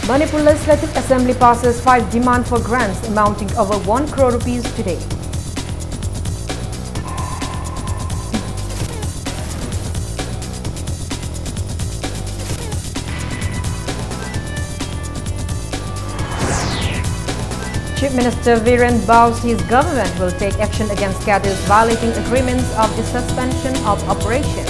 Manipur Legislative Assembly passes 5 demand for grants amounting over 1 crore rupees today. Chief Minister Viren vows his government will take action against cadres violating agreements of the suspension of operation.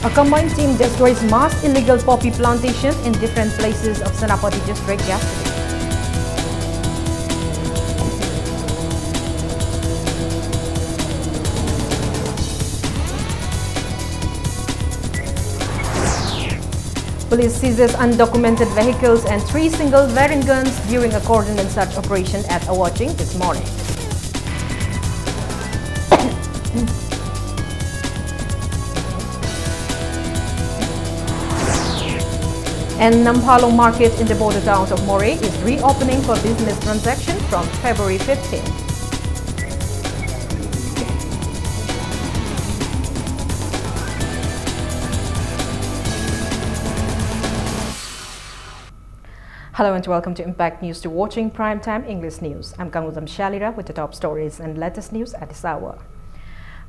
A combined team destroys mass illegal poppy plantation in different places of Senapati district yesterday. Police seizes undocumented vehicles and 3 single wearing guns during a cordon and search operation at Awaching this morning. And Namphalong market in the border town of Moray is reopening for business transaction from February 15th. Hello and welcome to Impact News, to watching Primetime English News. I'm Kangudam Shalira with the top stories and latest news at this hour.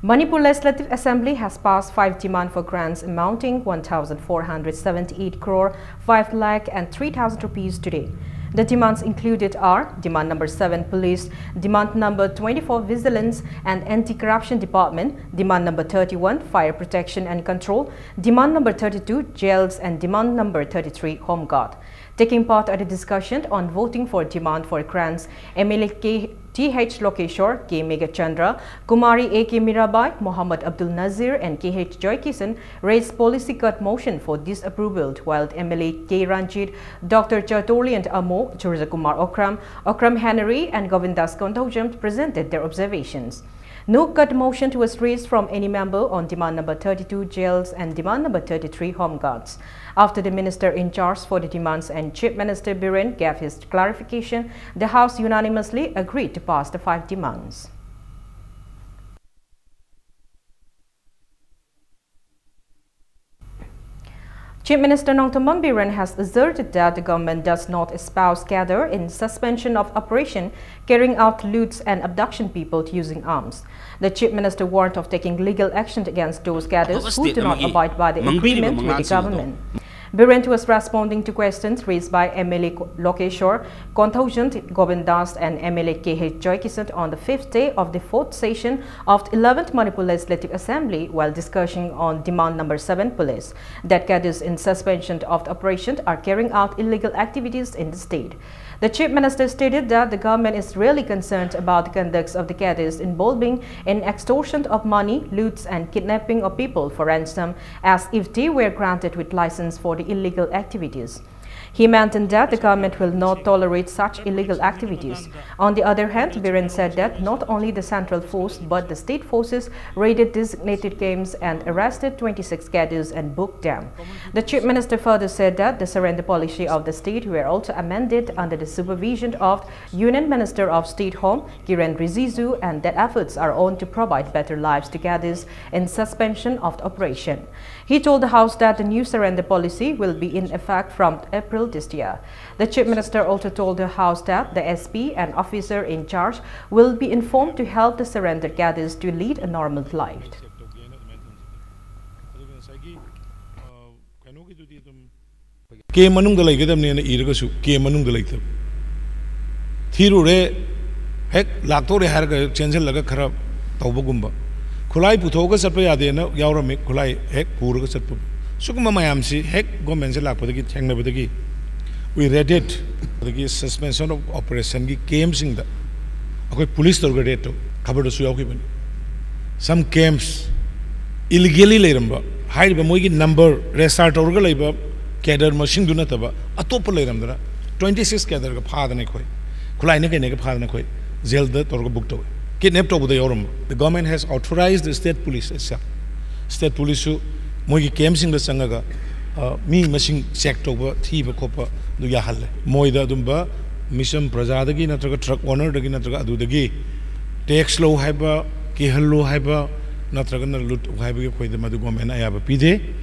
Manipur Legislative Assembly has passed 5 demand for grants amounting 1,478 crore 5 lakh and 3,000 rupees today. The demands included are demand number 7 Police, demand number 24 Vigilance and Anti-Corruption Department, demand number 31 Fire Protection and Control, demand number 32 Jails and demand number 33 Home Guard. Taking part at a discussion on voting for demand for grants, MLA T.H. Lokeshwar, K. Megachandra, Kumari A.K. Mirabai, Muhammad Abdul Nazir and K.H. Joy Kisan raised policy cut motion for disapproval, while MLA K. Ranjit, Dr. Chaudhary and Amo, Churza Kumar Okram Henry and Govindas Kontaujam presented their observations. No cut motion was raised from any member on demand number 32 Jails and demand number 33 Home Guards. After the minister in charge for the demands and Chief Minister Biren gave his clarification, the House unanimously agreed to pass the 5 demands. Chief Minister Nongthombam Biren has asserted that the government does not espouse cadre in suspension of operation carrying out loots and abduction people using arms. The Chief Minister warned of taking legal action against those cadres who do not abide by the agreement with the government. Biren was responding to questions raised by MLA Lokeshwar, Kontaujant Govindas and MLA K.H. Joy Kisan on the 5th day of the 4th session of the 11th Manipur Legislative Assembly while discussing on demand number 7 Police, that cadres in suspension of the operation are carrying out illegal activities in the state. The Chief Minister stated that the government is really concerned about the conduct of the cadres involving in extortion of money, loots and kidnapping of people for ransom as if they were granted with license for the illegal activities. He maintained that the government will not tolerate such illegal activities. On the other hand, Biren said that not only the central force but the state forces raided designated camps and arrested 26 cadres and booked them. The Chief Minister further said that the surrender policy of the state were also amended under the supervision of Union Minister of State Home, Kiren Rijiju, and that efforts are on to provide better lives to cadres in suspension of the operation. He told the House that the new surrender policy will be in effect from April this year. The Chief Minister also told the House that the SP and officer in charge will be informed to help the surrendered cadres to lead a normal life. Ke manung dalai gedam ne iraga su ke manung dalai tab thiru re hek lakto re har ga chancel laga khara tawba gumba khulai putho ga satpa yade na yaura me khulai hek pura ga satpa sukuma mayam si hek government se lakpa dagi thengna badagi we read it the suspension of operation ki camps in the police target to cover the suya ki some camps illegally leramba hide ba moi ki number restart orga leiba cadre machine duna taba atop leramdara 26 cadre ka phadane khoi khulai ne ke phadane khoi jail da torga book to kidnap to buda yoram. The government has authorized the state police itself. State police su moi ki camps in the sangaga mi machine check to ba thi ba khopa du ya hal moi da dumba mission praja dagi natraga truck owner dagi natraga adu dagi tax law haiba ki hallo haiba natragana lut haiba ki khoi de madu government ayaba pide.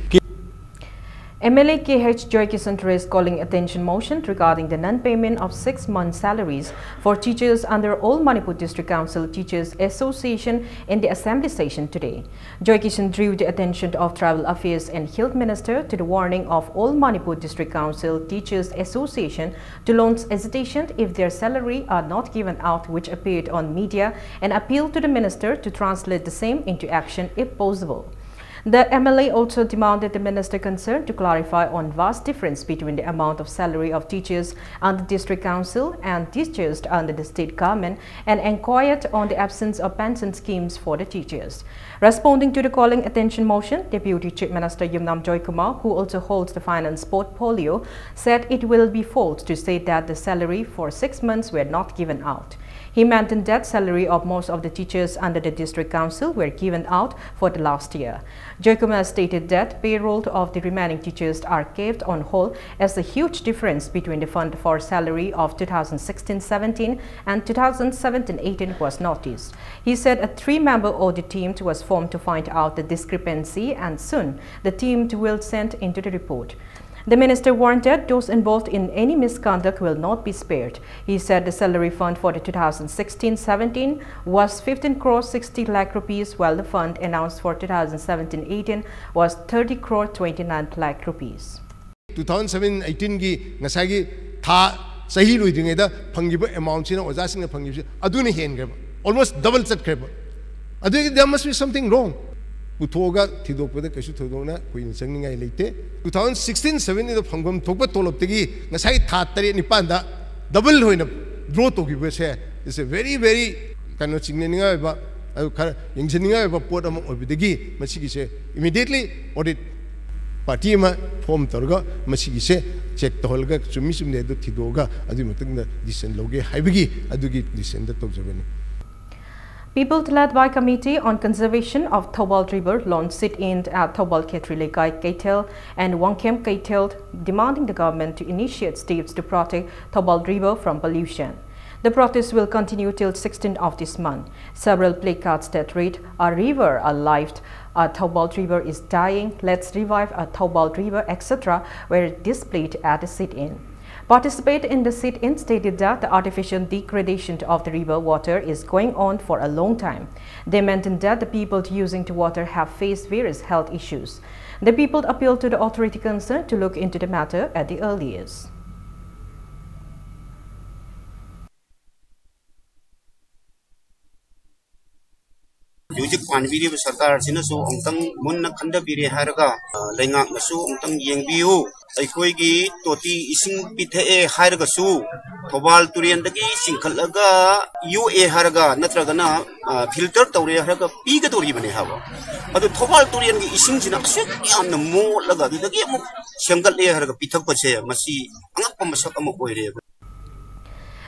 MLA KH Joy Kisan raised calling attention motion regarding the non-payment of 6-month salaries for teachers under All Manipur District Council Teachers Association in the Assembly session today. Joy Kisan drew the attention of Tribal Affairs and Health Minister to the warning of All Manipur District Council Teachers Association to launch hesitation if their salary are not given out, which appeared on media, and appealed to the minister to translate the same into action if possible. The MLA also demanded the minister concerned to clarify on vast difference between the amount of salary of teachers under district council and teachers under the state government, and inquired on the absence of pension schemes for the teachers. Responding to the calling attention motion, Deputy Chief Minister Yumnam Joy Kumar, who also holds the finance portfolio, said it will be false to say that the salary for 6 months were not given out. He maintained that salary of most of the teachers under the district council were given out for the last year. Joy Kumar stated that payroll of the remaining teachers are kept on hold as the huge difference between the fund for salary of 2016-17 and 2017-18 was noticed. He said a 3-member audit team was formed to find out the discrepancy, and soon the team will send into the report. The minister warned that those involved in any misconduct will not be spared. He said the salary fund for the 2016-17 was 15 crore 60 lakh rupees, while the fund announced for 2017-18 was 30 crore 29 lakh rupees. 2017-18 gi ngasai gi tha sahi luidingai da phangiba amount sina oja sing phangiba aduni hen greba almost double chat greba adu there must be something wrong. Putoga Tidopeda Kashu Todona, Queen Singing I late. 2016-17 of Hongkong Topa Toloptegi, Nasai Tatari Nipanda, double when a draw to give us here. It's a very, very kind of signaling about engineering about port among Obidegi, Masigi immediately audit Patima form Torga, Masigi check the Holga, Sumisum de Tidoga, Adumating descend Loge, Hibigi, Adugi descended to Javani. People led by Committee on Conservation of Thobal River launched sit-in at Thobal Ketrilekai Keitel and Wangkem Keitel, demanding the government to initiate steps to protect Thobal River from pollution. The protest will continue till 16th of this month. Several placards that read, "A river alive, a Thobal River is dying, let's revive a Thobal River," etc. were displayed at the sit-in. Participants in the sit-in stated that the artificial degradation of the river water is going on for a long time. They maintained that the people using the water have faced various health issues. The people appealed to the authority concerned to look into the matter at the earliest. Music Panviri Sarkar Sinaso, Ongtang Munna Kanda Biri Haraga, Langak Nasu, Ongtang Yangbiu, Aikoigi, Toti, Ising Pite Haragasu, Tobal Turiandagi, Sinkalaga, UA Haraga, Natragana, Filter Tori Haraga, Pigatori Hava. But the Tobal Turian Ising on the more Laga, the game of Shangal Haraga Pitapase, Masi, Anapamasakamoko.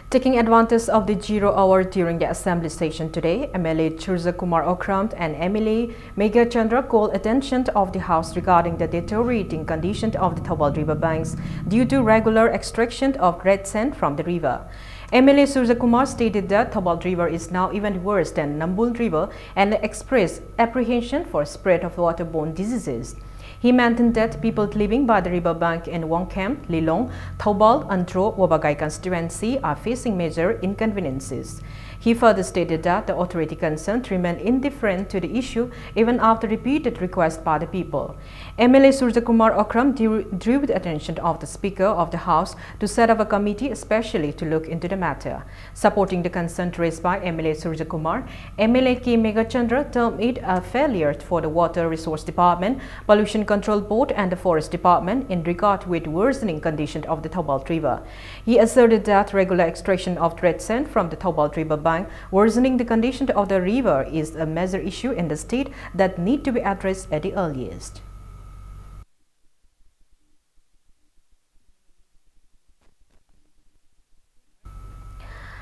Taking advantage of the 0 hour during the assembly session today, MLA Churza Kumar Okram and MLA Megha Chandra called attention of the House regarding the deteriorating condition of the Thobal River banks due to regular extraction of red sand from the river. MLA Surja Kumar stated that Thobal River is now even worse than Nambul River and expressed apprehension for spread of waterborne diseases. He maintained that people living by the riverbank in Wangkem, Lilong, Thobal, and Dro Wabagai constituency are facing major inconveniences. He further stated that the authority concerned remained indifferent to the issue even after repeated requests by the people. MLA Surja Kumar Okram drew the attention of the Speaker of the House to set up a committee especially to look into the matter. Supporting the concern raised by MLA Surja Kumar, MLA K. Megha Chandra termed it a failure for the Water Resource Department, Pollution Control Board and the Forest Department in regard with worsening condition of the Thobal River. He asserted that regular extraction of red sand from the Thobal River bank worsening the condition of the river is a major issue in the state that need to be addressed at the earliest.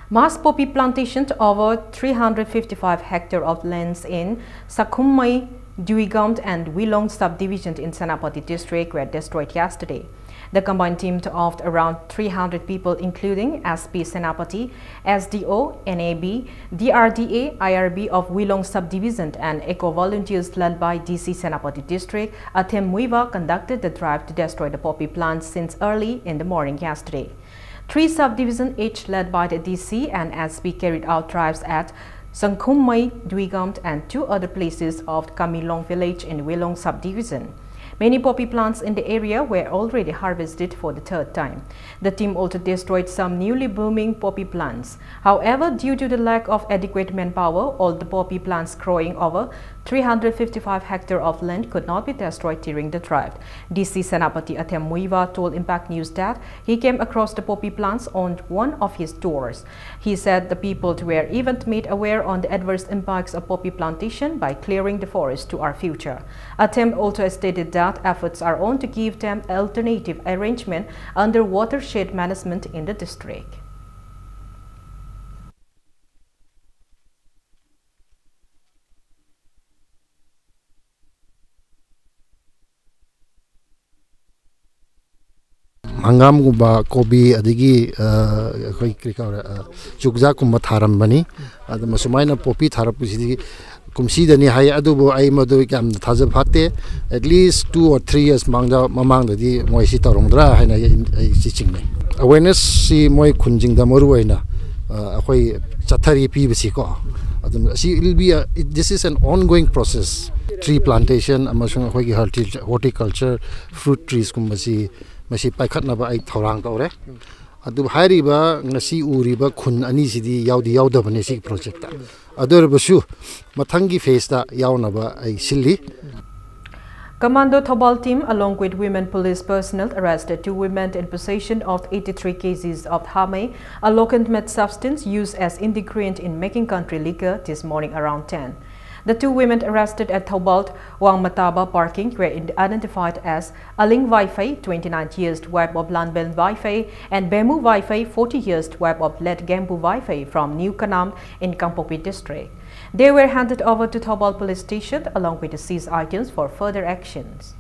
Mass poppy plantations over 355 hectares of lands in Sakhumai, Duigam and Wilong subdivision in Senapati district were destroyed yesterday. The combined team of around 300 people, including SP Senapati, SDO, NAB, DRDA, IRB of Wilong Subdivision and eco-volunteers led by DC Senapati District, Athem Muiva conducted the drive to destroy the poppy plants since early in the morning yesterday. 3 subdivisions each led by the DC and SP carried out drives at Sangkhumai, Duigamt and 2 other places of Kamilong village in Wilong subdivision. Many poppy plants in the area were already harvested for the 3rd time. The team also destroyed some newly blooming poppy plants. However, due to the lack of adequate manpower, all the poppy plants growing over 355 hectares of land could not be destroyed during the drive. DC Senapati Athem Muiva told Impact News that he came across the poppy plants on one of his tours. He said the people were even made aware on the adverse impacts of poppy plantation by clearing the forest to our future. Athem also stated that efforts are on to give them alternative arrangement under watershed management in the district. Hangam gumba kobi adigi koi krikar chukja kumba tharam bani adu masumaina popi tharapusi kumsi dani hai adubo ai madu kam thajab hatte at least 2 or 3 years mangda mamang dadi moi si tarongdra haina ai si chingne awareness si moi khunjing da moru aina akoi chathari pi bisi ko adum si will be this is an ongoing process. Tree plantation amasung akoi horticulture fruit trees kumbasi masi paikhatna ba ai thorang tawre adu hairiba ngasi uriba khun ani sidi yaudi yaudabane si project ta ador basu mathangi phase ta yauna ba ai silli. Commando Thobal team along with women police personnel arrested 2 women in possession of 83 kgs of hame, a local-made substance used as ingredient in making country liquor, this morning around 10. The 2 women arrested at Thobal Wang Mataba parking were identified as Aling Waifei, 29 years, wife of Lanben Waifei, and Bemu Waifei, 40 years, wife of Let Gambu Waifei from New Kanam in Kampopi district. They were handed over to Thobal police station along with the seized items for further actions.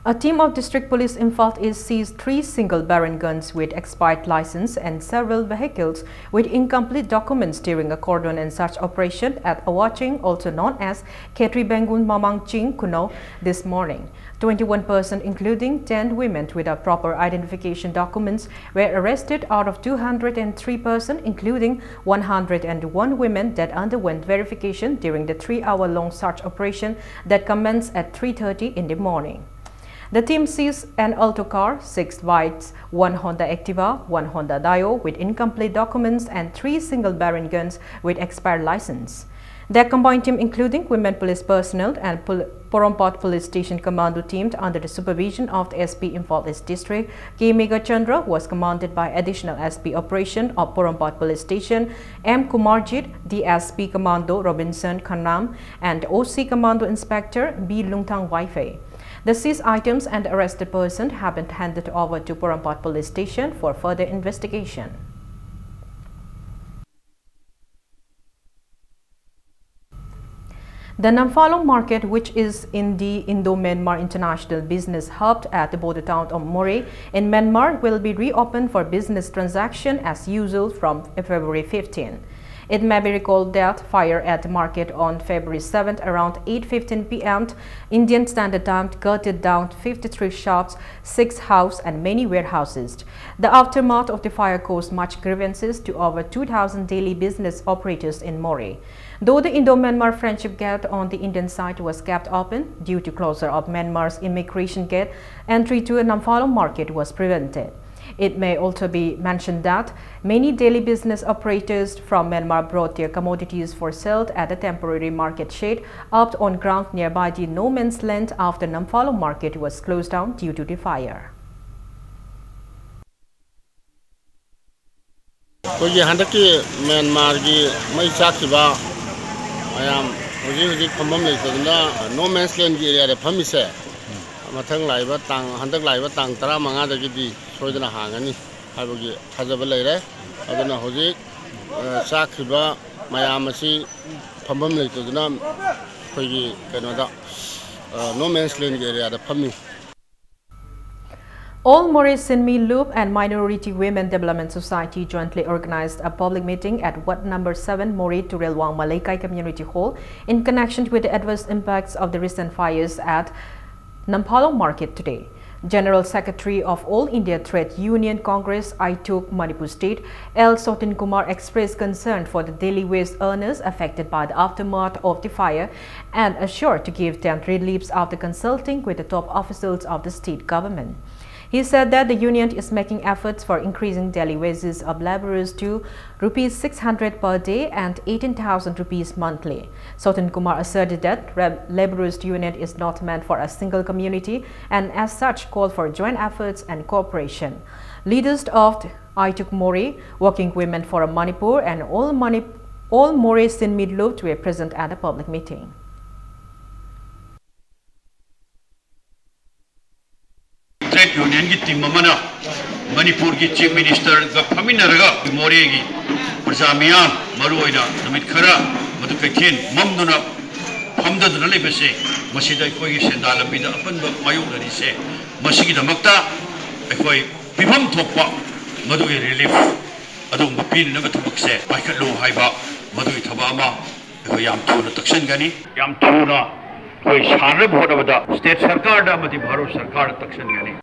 A team of District Police Imphal East seized 3 single-barrel guns with expired license and several vehicles with incomplete documents during a cordon and search operation at Awaching, also known as Ketri Bengun Mamang Ching Kuno, this morning. 21 persons, including 10 women without proper identification documents, were arrested out of 203 persons, including 101 women that underwent verification during the 3-hour-long search operation that commenced at 3:30 in the morning. The team seized an Alto car, 6 bikes, 1 Honda Activa, 1 Honda Dio with incomplete documents and 3 single-barrel guns with expired license. Their combined team, including women police personnel and Porompat Police Station Commando team under the supervision of the SP Imphal East District, K. Mega Chandra, was commanded by Additional SP Operation of Porompat Police Station, M. Kumarjit, DSP Commando Robinson Khanam, and OC Commando Inspector B. Lungtang Waifei. The seized items and arrested person have been handed over to Porompat Police Station for further investigation. The Namphalo market, which is in the Indo-Myanmar International Business Hub at the border town of Moreh in Myanmar, will be reopened for business transaction as usual from February 15. It may be recalled that fire at the market on February 7th around 8:15 p.m. Indian Standard Time gutted down 53 shops, 6 houses and many warehouses. The aftermath of the fire caused much grievances to over 2,000 daily business operators in Moreh. Though the Indo-Myanmar Friendship Gate on the Indian side was kept open, due to closure of Myanmar's immigration gate, entry to a Namphalo market was prevented. It may also be mentioned that many daily business operators from Myanmar brought their commodities for sale at a temporary market shed up on ground nearby the no man's land after Namphalo market was closed down due to the fire. Myanmar no man's land area Mathang Laiva Tang, Hunter Laiva Tang, Taramanga, the Gidi, Soydana Hangani, Habugi, Hazabale, Adana Hosi, Sakiba, mayam asi phambam leituduna khoi kanoda no man's land area da phammi. All Mori Sinmi Loop and Minority Women Development Society jointly organized a public meeting at Ward Number 7 Mori Turelwang Malaikai Community Hall in connection with the adverse impacts of the recent fires at Nampalong Market today. General Secretary of All India Trade Union Congress ITUC Manipur State, L. Sotin Kumar expressed concern for the daily wage earners affected by the aftermath of the fire and assured to give them reliefs after consulting with the top officials of the state government. He said that the union is making efforts for increasing daily wages of laborers to Rs 600 per day and 18,000 rupees monthly. Sotin Kumar asserted that laborers union is not meant for a single community and as such called for joint efforts and cooperation. Leaders of ITUC Mori, Working Women for Manipur and all Mori Sinmi Loop were present at the public meeting. Trade Union की team मना मणिपुर की chief minister का फमिनरगा मोरे की प्रजामिया मरुइना नमित खरा मधु कैथेन ममदुना फमदुना लेबसे मसिदा कोई सेंदा लंबिदा अपन मायुगनि से मसिगी दमक्ता अखोई पिफम थोपा मधु रिलीफ अदुम पिन नग थबक से पाइखलो हाइबा मधु थबामा अखोई याम थुना तक्सन गनी याम थुना कोई सारे भोडबदा स्टेट सरकार दा मति भारत सरकार तक्सन Ghani.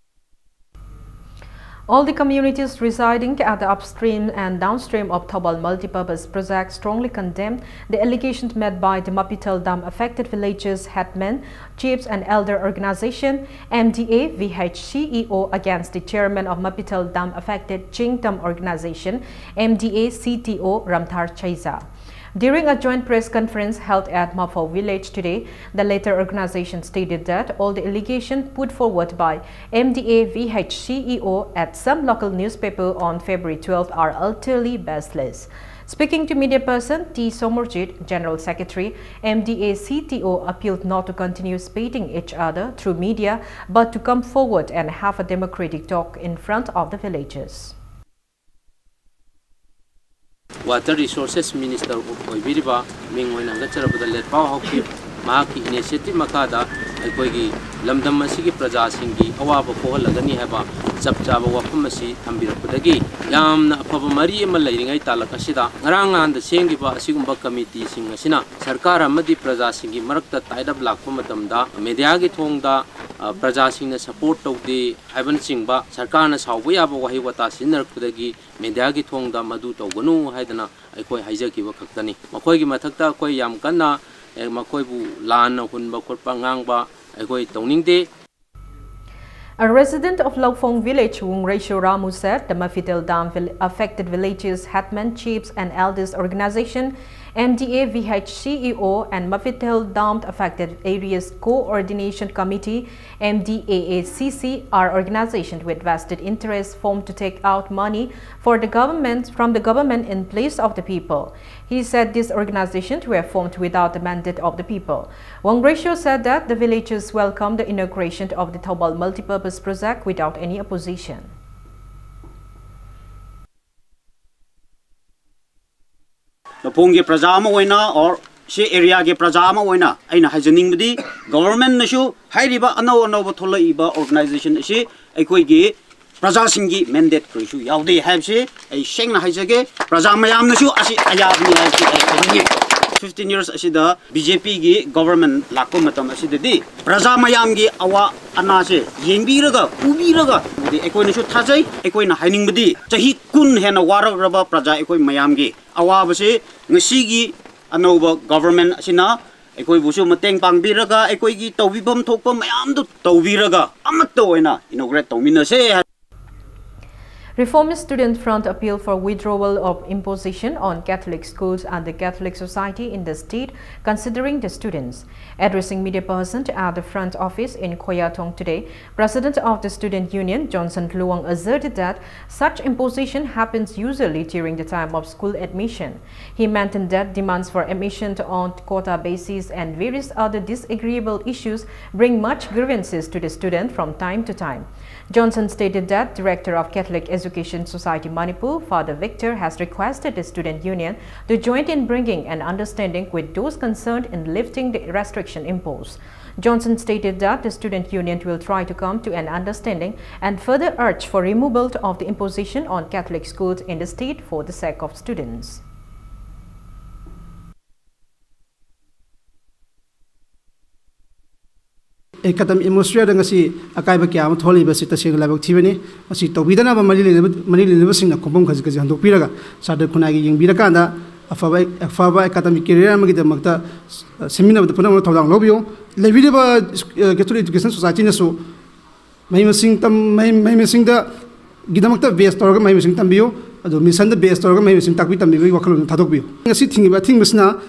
All the communities residing at the upstream and downstream of Thobal multipurpose project strongly condemned the allegations made by the Mapital Dam affected villages, headmen, chiefs and elder organization MDA VHCEO against the chairman of Mapital Dam affected Chingtam organization MDA CTO Ramthar Chaiza. During a joint press conference held at Mafo village today, the latter organization stated that all the allegations put forward by MDA VHCEO at some local newspaper on February 12 are utterly baseless. Speaking to media person T. Somorjit, General Secretary, MDA CTO appealed not to continue spitting each other through media, but to come forward and have a democratic talk in front of the villagers. Water Resources Minister Oibiriba, Mingwin Lecturer Let Power Maki Initiative Makada, Alkogi, Lamdam Masiki Praja Singi, Awaba Lagani Haba, Zapjava Wapamasi, Ambirapudagi, Yam Pavamari Malay Talakashida, Ranga and the Sengiba Sigumba Committee Singasina, Sarkara Madi Praja Singi, Marakta Taida Black Pumatamda, Mediagi Tonga, Praja Sing support of the Ivan Singba, Sarkana Sawaya Wahiwata Sinar Kudagi, Mediagi Tonga Madu Togunu, Haidana, Akoi Hijaki Wakatani, Makogi Matakta, Koi Yamkana. A resident of Laufong village, Wung Ratio Ramu, said the Mafitel Dam affected villages, headmen, chiefs and elders organization, MDA VHCEO and Mafitel Dam affected areas coordination committee, MDAACC are organizations with vested interests formed to take out money from the government in place of the people. He said these organizations were formed without the mandate of the people. Wang Ratio said that the villagers welcomed the inauguration of the Thobal multipurpose project without any opposition. Pongi Prajama Wena or she area ge Prajama Wena, Aina Hajaning Budi, government Nashu, Hairiba, Ano Tola Iba organization, she, Equigi, Prajasingi, mandate Krishu, Yaudi have she, a Sheng Hajage, Prajamayam Nashu, Ayab 15 years asida BJP gi government lakko matam asida di Prajamayam gi awa anase yengbiraga ubiraga di ekoi nasu thajai ekoi na haining budi chahi kun hena warak raba praja ekoi mayam gi awa base ngasi gi anoba government asina ekoi busu mateng pangbiraga ekoi gi tawibam thokpa mayam du tawbiraga amatto oina inaugurate tawminase. Reformist Student Front appealed for withdrawal of imposition on Catholic schools and the Catholic society in the state, considering the students. Addressing media person at the front office in Koyatong today, President of the Student Union, Johnson Luang, asserted that such imposition happens usually during the time of school admission. He maintained that demands for admission on quota basis and various other disagreeable issues bring much grievances to the student from time to time. Johnson stated that Director of Catholic Education Education Society Manipur, Father Victor, has requested the student union to join in bringing an understanding with those concerned in lifting the restriction imposed. Johnson stated that the student union will try to come to an understanding and further urge for removal of the imposition on Catholic schools in the state for the sake of students. Academic atmosphere dengan si akai bagi amat holi besi tasir labak tiba ni masih tahu bidana apa mari lini besi nak kumpul kaji kaji hantu piraga sadar kunai yang biraga anda afaba academic career magi dah makta seminar betul pun tahu dah lobio lebih dia Catholic Education Society ni so mai masing dah kita makta base torga mai masing tambio ado mission dah base torga mai masing takbi tambio wakal thadok bio ngasi tinggi besna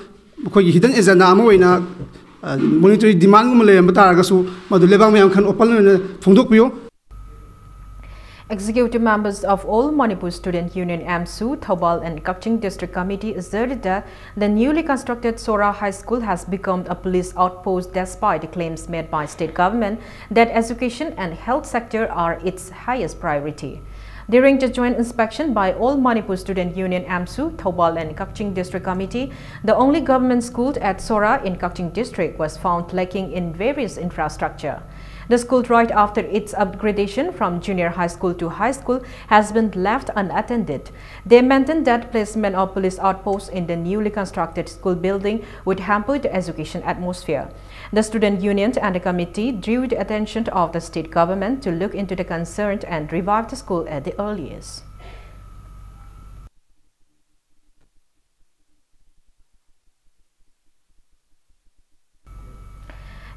kau hidden agenda amo ina monetary demand Executive members of all Manipur Student Union AMSU, Thobal and Kaching District Committee asserted that the newly constructed Sora High School has become a police outpost despite the claims made by state government that education and health sector are its highest priority. During the joint inspection by all Manipur Student Union AMSU, Thobal and Kaching District Committee, the only government school at Sora in Kaching District was found lacking in various infrastructure. The school, right after its upgradation from junior high school to high school, has been left unattended. They maintained that placement of police outposts in the newly constructed school building would hamper the education atmosphere. The student union and the committee drew the attention of the state government to look into the concern and revive the school at the earliest.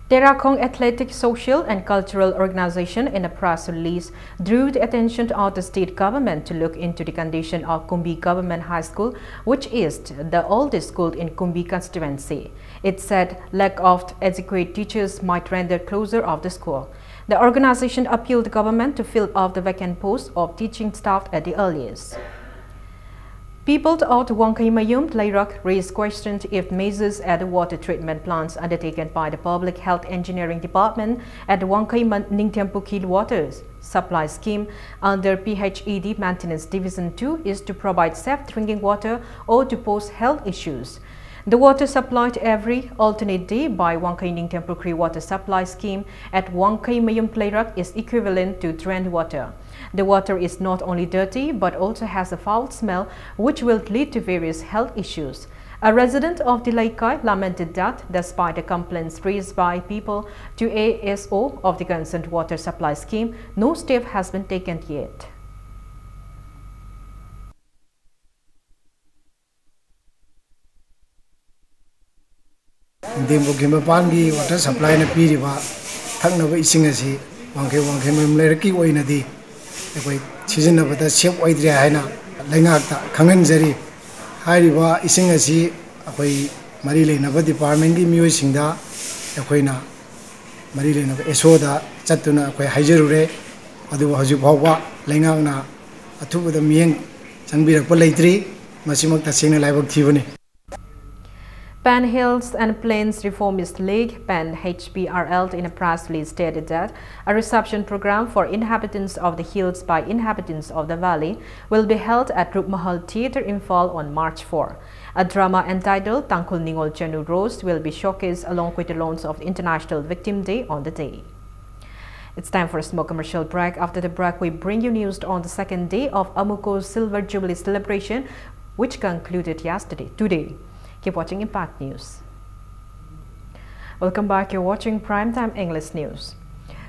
Terakong Athletic Social and Cultural Organization in a press release drew the attention of the state government to look into the condition of Kumbi Government High School, which is the oldest school in Kumbi constituency. It said lack of adequate teachers might render closure of the school. The organization appealed the government to fill up the vacant posts of teaching staff at the earliest. People out Wangkai Mayum, Lairak raised questions if measures at the water treatment plants undertaken by the Public Health Engineering Department at the Wangkai Ningtiampukil Water Supply Scheme under PHED Maintenance Division 2 is to provide safe drinking water or to pose health issues. The water supplied every alternate day by Wangkai Ningtiampukri Water Supply Scheme at Wangkai Mayum Lairak is equivalent to drained water. The water is not only dirty but also has a foul smell which will lead to various health issues. A resident of Dilaikai lamented that despite the complaints raised by people to ASO of the concerned water supply scheme, no step has been taken yet. Dembogimapangi water supply na piriba thaknaba ising asi wangkai memlerki oinadi ekoi sizinabada sep oidre haina lengakta khanganjari hairiba ising asi akoi mari leinaba department gi mioi singda ekoina mari leinaba esoda chatuna akoi haijarure adu hoji bhawa lengakna athubuda mieng changbirakpa leitri masimakta singna laibak thibani. Pan Hills and Plains Reformist League, PAN HPRL, in a press release stated that a reception program for inhabitants of the hills by inhabitants of the valley will be held at Rupmahal Theatre in Fall on March 4. A drama entitled Tangkul Ningol Chenu Rose will be showcased along with the launch of the International Victim Day on the day. It's time for a small commercial break. After the break, we bring you news on the second day of Amuko's Silver Jubilee celebration, which concluded today. Keep watching Impact News. Welcome back. You're watching Primetime English News.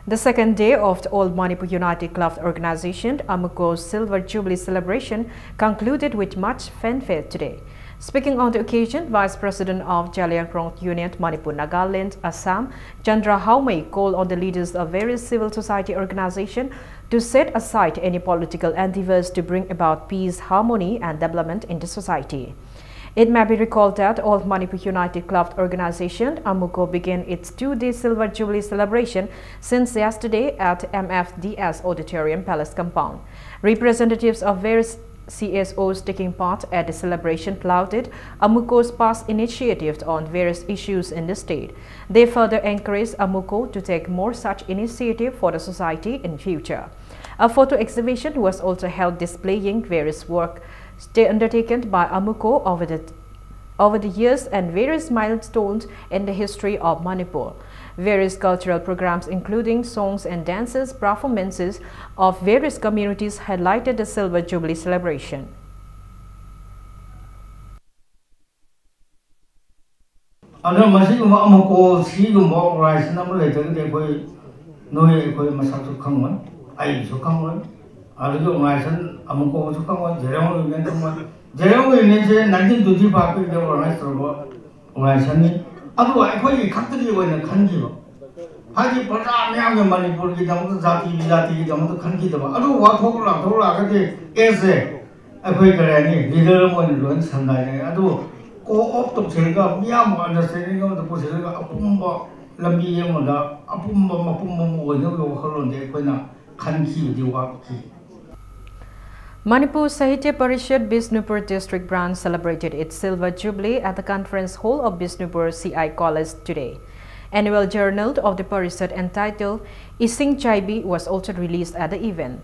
The second day of the All Manipur United Club Organization, Amuko's Silver Jubilee celebration, concluded with much fanfare today. Speaking on the occasion, Vice President of Jaliankrong Union, Manipur, Nagaland, Assam, Chandra Haumei called on the leaders of various civil society organizations to set aside any political endeavors to bring about peace, harmony, and development in the society. It may be recalled that All Manipur United Club Organization, Amuko, began its two-day Silver Jubilee celebration since yesterday at MFDS Auditorium Palace Compound. Representatives of various CSOs taking part at the celebration lauded Amuko's past initiatives on various issues in the state. They further encouraged Amuko to take more such initiatives for the society in future. A photo exhibition was also held displaying various work undertaken by Amuko over the years and various milestones in the history of Manipur. Various cultural programs including songs and dances, performances of various communities highlighted the Silver Jubilee celebration. 하지 보자 명의 만니푸르기 담도 자티 비자티 담도 칸기도 아주 와토고 라토라가데 에세 아코이 그래니 리더를 모는 상가에 아주 고업도 제가 미야모 안더스탠딩 것도 보세요가 아픔바 람비에 뭐다 아픔바 마픔바 뭐는 거 흘러는데 거나 칸기디 와키 Manipur Sahitya Parishad Bishnupur District Branch celebrated its Silver Jubilee at the Conference Hall of Bishnupur CI College today. Annual journal of the Parishad entitled Ising Chaibi was also released at the event.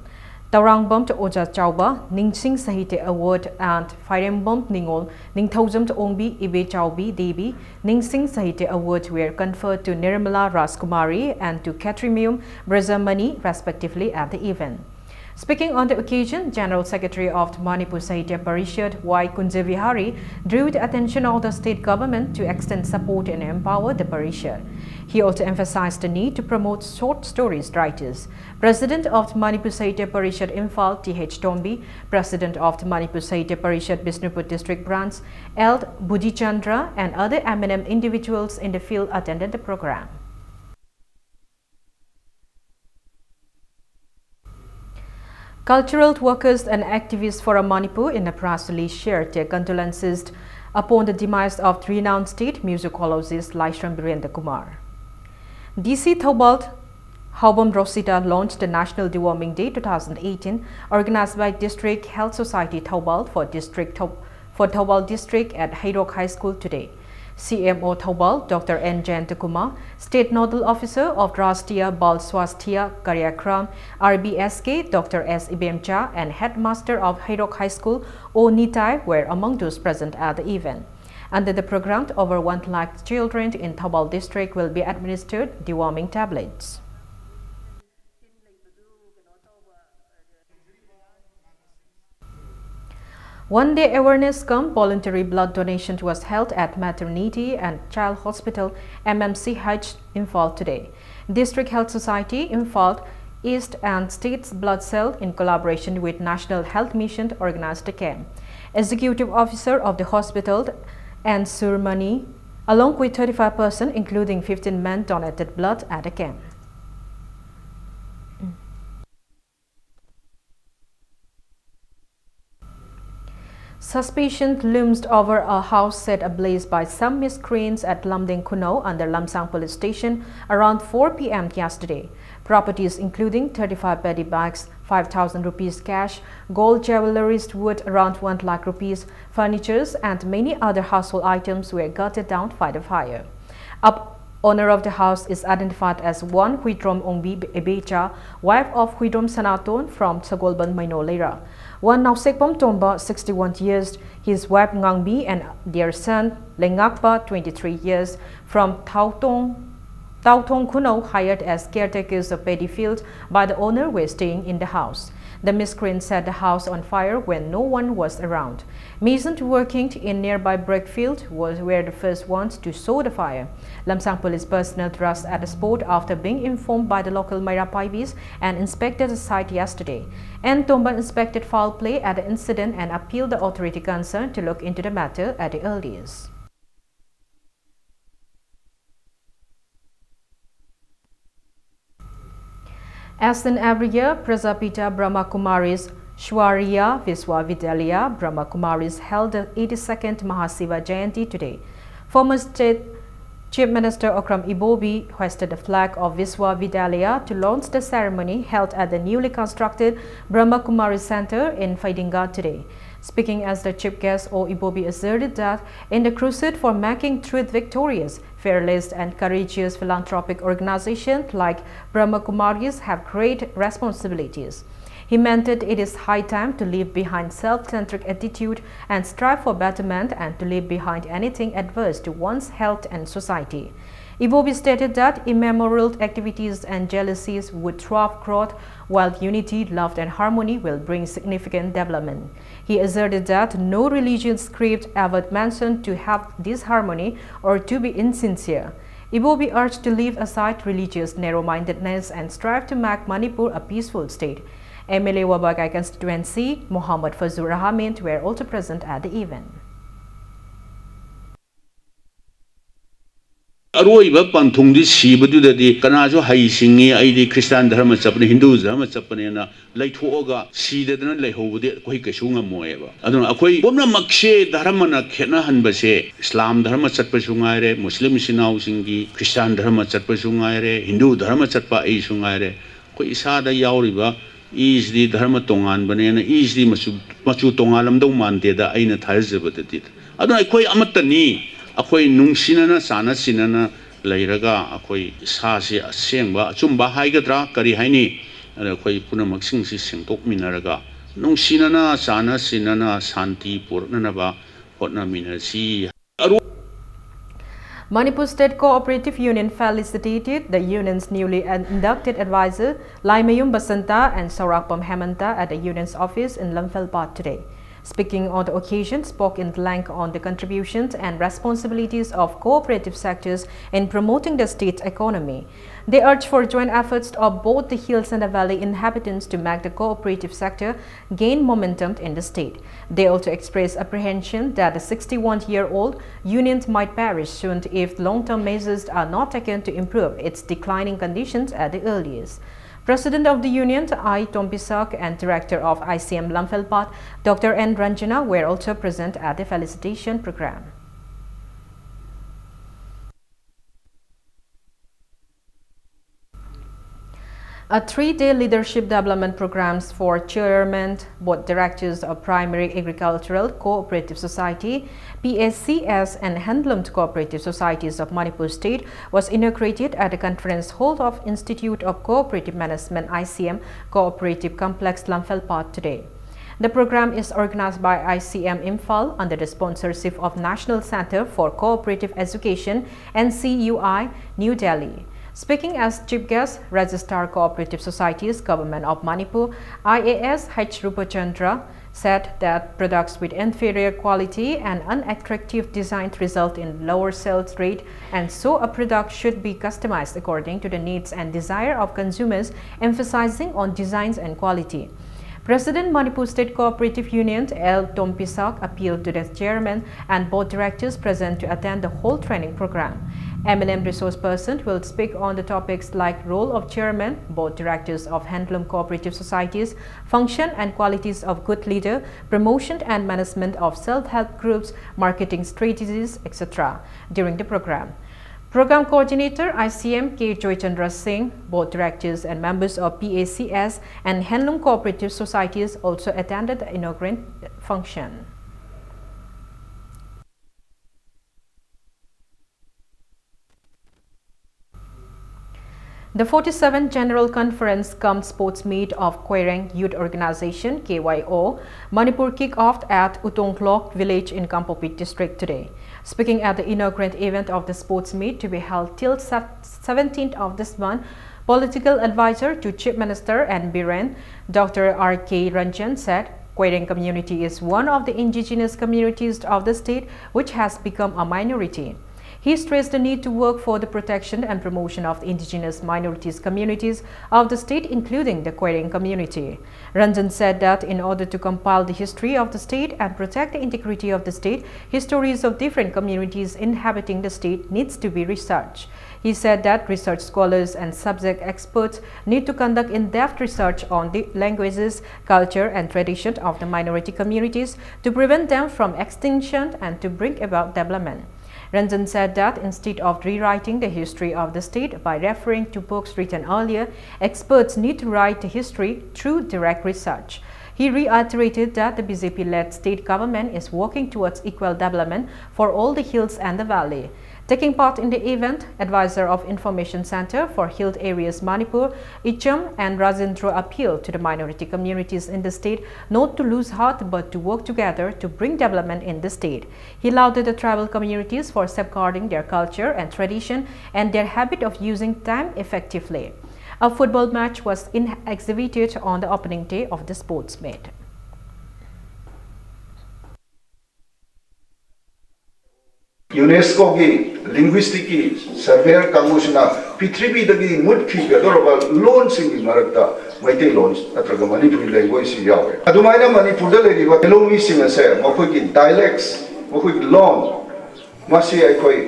Taurangbam to Oja Chauba, Ningsing Sahitya Award and Firembam Ningol, Ningthaujam to Ongbi, Ibe Chaubi, Devi, Ningsing Sahitya Award were conferred to Nirmala Raskumari and to Katrimium Brazamani respectively at the event. Speaking on the occasion, General Secretary of the Manipur Sahitya Parishad Y. Kunjavihari drew the attention of the state government to extend support and empower the Parishad. He also emphasized the need to promote short stories writers. President of the Manipur Sahitya Parishad Imphal T.H. Tombi, President of the Manipur Sahitya Parishad Bishnupur District Branch L. Budichandra and other eminent individuals in the field attended the program. Cultural workers and activists for Manipur in a press release shared their condolences upon the demise of renowned state musicologist Laishram Birendra Kumar. DC Thobal Haubam Rosita launched the National Deworming Day 2018 organized by District Health Society Thobal for Thobal District at Hayrok High School today. CMO Thobal, Dr. N. Jayantakumar, State Nodal Officer of Rashtriya Bal Swasthya Karyakram, RBSK, Dr. S. Ibemcha, and Headmaster of Hayrok High School, O. Nitai, were among those present at the event. Under the program, over 1 lakh children in Thobal District will be administered deworming tablets. One-day awareness camp voluntary blood donation was held at Maternity and Child Hospital MMCH Imphal today. District Health Society Imphal East and States Blood Cell in collaboration with National Health Mission organized the camp. Executive Officer of the hospital and Surmani along with 35 persons including 15 men donated blood at the camp. Suspicion looms over a house set ablaze by some miscreants at Lamding Kuno under Lamsang Police Station around 4 p.m. yesterday. Properties including 35 paddy bags, 5,000 rupees cash, gold jewelry worth around 1 lakh rupees, furnitures and many other household items were gutted down by the fire. Owner of the house is identified as one Huidrom Ongbi Ebecha, wife of Huidrom Sanaton from Sagolban Mainolera. One Nausekpom Tomba, 61 years, his wife Ngangbi and their son Lengakpa, 23 years, from Tautong Kuno, hired as caretakers of paddy fields by the owner, were staying in the house. The miscreants set the house on fire when no one was around. Masons working in nearby brickfield were the first ones to sow the fire. Lamsang police personnel rushed at the spot after being informed by the local Maira Paibis and inspected the site yesterday. And Tomba inspected foul play at the incident and appealed the authority concerned to look into the matter at the earliest. As in every year, Prajapita Brahma Kumari's Shwariya Viswavidyalayya Brahma Kumaris held the 82nd Mahasiva Jayanti today. Former State Chief Minister Okram Ibobi hoisted the flag of Viswa Vidyalaya to launch the ceremony held at the newly constructed Brahma Kumari Center in Faidinga today. Speaking as the chief guest, Ibobi asserted that in the crusade for making truth victorious, fearless and courageous philanthropic organizations like Brahma Kumaris have great responsibilities. He meant that it is high time to leave behind self-centric attitude and strive for betterment and to leave behind anything adverse to one's health and society. Ibobi stated that immemorial activities and jealousies would thwart growth, while unity, love and harmony will bring significant development. He asserted that no religious script ever mentioned to have disharmony or to be insincere. Ibobi urged to leave aside religious narrow-mindedness and strive to make Manipur a peaceful state. MLA Wabagai constituency, Muhammad Fazur Ahmed were also present at the event. अरोइबा पंथुंगदि सिबदुददि कनाजो हाइसिंगी आइदि Christian धर्म चपने हिंदू धर्म चपने ना लैथोगा सिददना लैहोबदि कोइ कैसु ngमोएबा अदुन अखोइ बोमना मक्से धर्म ना खेना हनबसे इस्लाम धर्म चटपसु गायरे मुस्लिम सिनाउसिंगी Christian धर्म चटपसु गायरे हिंदू धर्म चटपा एसु गायरे कोइ इसादा यावरिबा इजदि धर्म तोंगान बनेना इजदि मचु तोंगालमदौ मानतेदा आइना थाजबददि अदुन अखोइ अमतनी अखोई नुंसिनना साना सिनना लैरगा अखोई सासे असेंबा अचुंबा हाइगद्रा करी हाइनी अखोई पुनमक्सिंगसि सेंतोकमिनरगा नुंसिनना साना सिनना शांति पूर्णनबा होटनामिनसी. Manipur State Cooperative Union felicitated the union's newly inducted advisor Laimayum Basanta and Saurakpam Hemanta at the union's office in Lamphel today. Speaking on the occasion, spoke in length on the contributions and responsibilities of cooperative sectors in promoting the state's economy. They urged for joint efforts of both the hills and the valley inhabitants to make the cooperative sector gain momentum in the state. They also expressed apprehension that the 61-year-old union might perish soon if long-term measures are not taken to improve its declining conditions at the earliest. President of the union, I. Tompisak, and Director of ICM Lamfelpat, Dr. N. Ranjana, were also present at the felicitation program. A 3-day leadership development programs for chairmen, board directors of Primary Agricultural Cooperative Society, PSCS, and Handloom Cooperative Societies of Manipur State was inaugurated at the conference hall of Institute of Cooperative Management ICM Cooperative Complex Lamfelpat today. The program is organized by ICM Imphal under the sponsorship of National Center for Cooperative Education NCUI, New Delhi. Speaking as chief guest, Registrar Cooperative Societies Government of Manipur, IAS H. Rupachandra, said that products with inferior quality and unattractive design result in lower sales rate, and so a product should be customized according to the needs and desire of consumers, emphasizing on designs and quality. President Manipur State Cooperative Union L. Tompisak appealed to the chairman and board directors present to attend the whole training program. MLM resource person will speak on the topics like role of chairman, board directors of handloom cooperative societies, function and qualities of good leader, promotion and management of self-help groups, marketing strategies, etc. during the program. Program Coordinator ICM K. Joychandra Singh, board directors and members of PACS and handloom cooperative societies also attended the inaugural function. The 47th General Conference cum Sports Meet of Kwereng Youth Organization KYO Manipur kicked off at Utongklok village in Kampopit district today. Speaking at the inaugural event of the sports meet to be held till 17th of this month, political advisor to Chief Minister and Biren, Dr. R.K. Ranjan said, Kwereng community is one of the indigenous communities of the state which has become a minority. He stressed the need to work for the protection and promotion of the indigenous minorities communities of the state, including the Kwereng community. Ranjan said that in order to compile the history of the state and protect the integrity of the state, histories of different communities inhabiting the state needs to be researched. He said that research scholars and subject experts need to conduct in-depth research on the languages, culture, and tradition of the minority communities to prevent them from extinction and to bring about development. Ranjan said that instead of rewriting the history of the state by referring to books written earlier, experts need to write the history through direct research. He reiterated that the BJP-led state government is working towards equal development for all the hills and the valley. Taking part in the event, advisor of Information Center for Hill Areas Manipur, Icham and Rajendra appealed to the minority communities in the state not to lose heart but to work together to bring development in the state. He lauded the tribal communities for safeguarding their culture and tradition and their habit of using time effectively. A football match was exhibited on the opening day of the sports meet. UNESCO की linguistic की surveyor कांगुसना पृथ्वी दगी मुट की गदरबा loan सिंगी मरकता मैते loan अत्रगा Manipuri language C यावे अदुमाइना Manipur the लेरिबा loamy सिंग से मखोय की dialects मखोय की loan मासी अखोय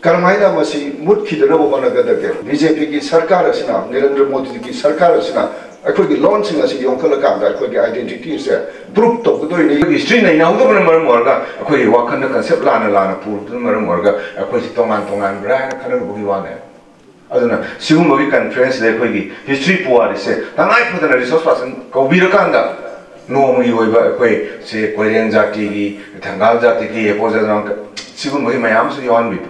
करमाइना मासी मुट की दरबो होनगदके बीजेपी की सरकार असना नरेंद्र मोदी की सरकार असना अखोय लोन सिंग असी योंखल कांदा अखोय आइडेंटिटी से प्रूफ तो गदोय हिस्ट्री नै नाउदो बन मरम मरगा अखोय वाखन कन्सेप्ट लाना लाना पुर मरम मरगा अखोय तोंगान तोंगान ब्रा खनर बुगी वाने अदुना सिगुम बि कॉन्फ्रेंस ले अखोय हिस्ट्री पुआरि से तंगाय फदना रिसोर्स पर्सन कौबिर कांदा नोमगी होइबा अखोय से कोरियन जाति की थंगाल जाति की एपोजन सिगुम बि मयाम से योन बि.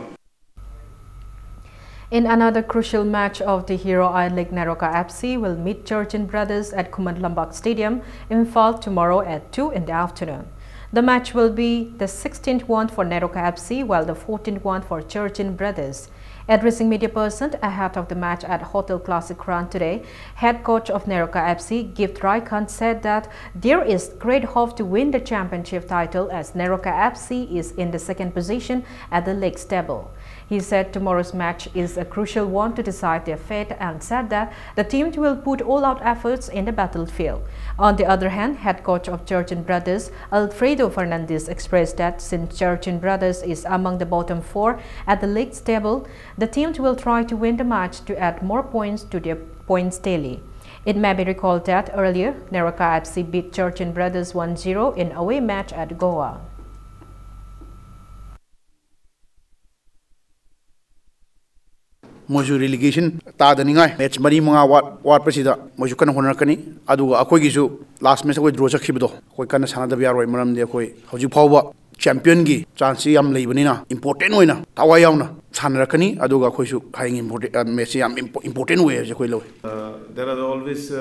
In another crucial match of the Hero I League, Neroka FC will meet Churchin Brothers at Kumand Lambak Stadium in Fall tomorrow at 2 in the afternoon. The match will be the 16th one for Neroka FC while the 14th one for Churchin Brothers. Addressing media person ahead of the match at Hotel Classic Crown today, head coach of Neroka FC, Gift Raikant, said that there is great hope to win the championship title as Neroka FC is in the second position at the league's table. He said tomorrow's match is a crucial one to decide their fate and said that the team will put all-out efforts in the battlefield. On the other hand, head coach of Churchin Brothers, Alfredo Fernandez, expressed that since Churchin Brothers is among the bottom four at the league's table, the team will try to win the match to add more points to their points tally. It may be recalled that earlier, Neroka FC beat Churchin Brothers 1-0 in away match at Goa. मोजु relegation तादनिंगाय match मरी मंगा वाट पसिदा मोजु कन होनरकनी अदुगा अखोय गिसु लास्ट मैच अखोय ड्रॉ चखिबदो अखोय कन सानादब यारोय मरमदे अखोय हौजि फावबा चैंपियन की चांस याम लेबनिना इंपोर्टेंट होइना तावा यावना सानरकनी अदुगा अखोयसु हाइंग इंपोर्टेंट मैच याम इंपोर्टेंट वे जे अखोय लवे. There are always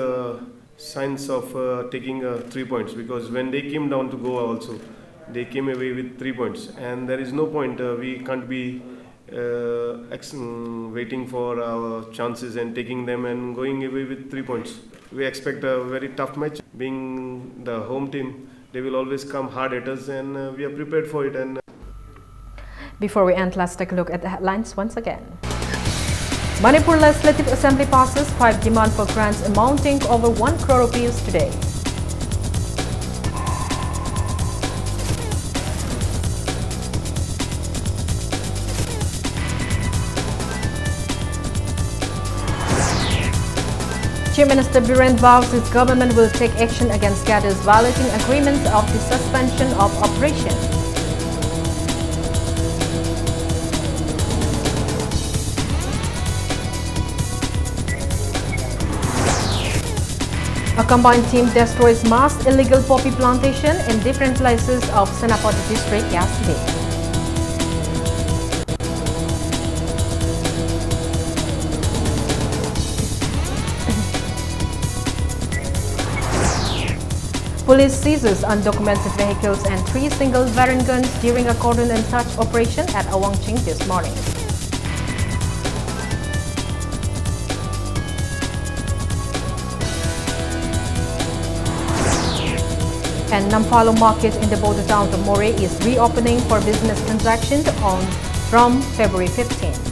signs of taking 3 points because when they came down to Goa also they came away with 3 points and there is no point we can't be waiting for our chances and taking them and going away with 3 points. We expect a very tough match. Being the home team, they will always come hard at us and we are prepared for it. And before we end, let's take a look at the headlines once again. Manipur Legislative Assembly passes 5 demand for grants amounting over 1 crore rupees today. Chief Minister Biren vows his government will take action against cadres violating agreements of the suspension of operation. A combined team destroys mass illegal poppy plantation in different places of Senapati district yesterday. Police seizes undocumented vehicles and 3 single variant guns during a cordon and search operation at Awangching this morning. And Nampalo market in the border town of More is reopening for business transactions from February 15.